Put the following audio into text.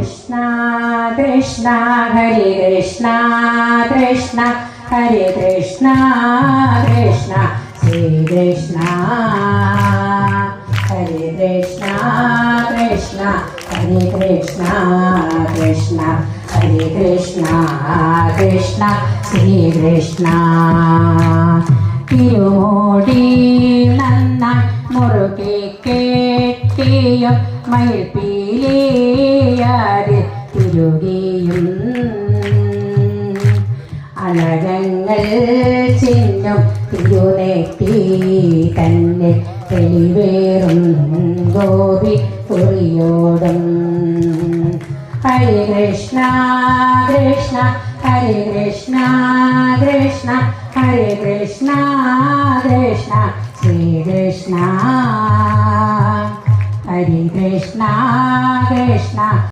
കൃഷ്ണ കൃഷ്ണ ഹരേ കൃഷ്ണ കൃഷ്ണ ഹരേ കൃഷ്ണ കൃഷ്ണ ശ്രീകൃഷ്ണ ഹരേ കൃഷ്ണ കൃഷ്ണ ഹരേ കൃഷ്ണ കൃഷ്ണ ഹരേ കൃഷ്ണ കൃഷ്ണ ശ്രീകൃഷ്ണ തിരുമോടി നന്നായി മുറുകെ കെട്ടിയും മയിൽപ്പീലിയാരിൽ തിരുകിയും അലകങ്ങൾ ചിഹ്നം തിരുനെറ്റി തന്നെ തെളിവേറും ഗോപി കുറിയോടും ഹരേ കൃഷ്ണ കൃഷ്ണ ഹരേ കൃഷ്ണ കൃഷ്ണ ഹരേ കൃഷ്ണ കൃഷ്ണ ശ്രീകൃഷ്ണ ഹരേ കൃഷ്ണ കൃഷ്ണ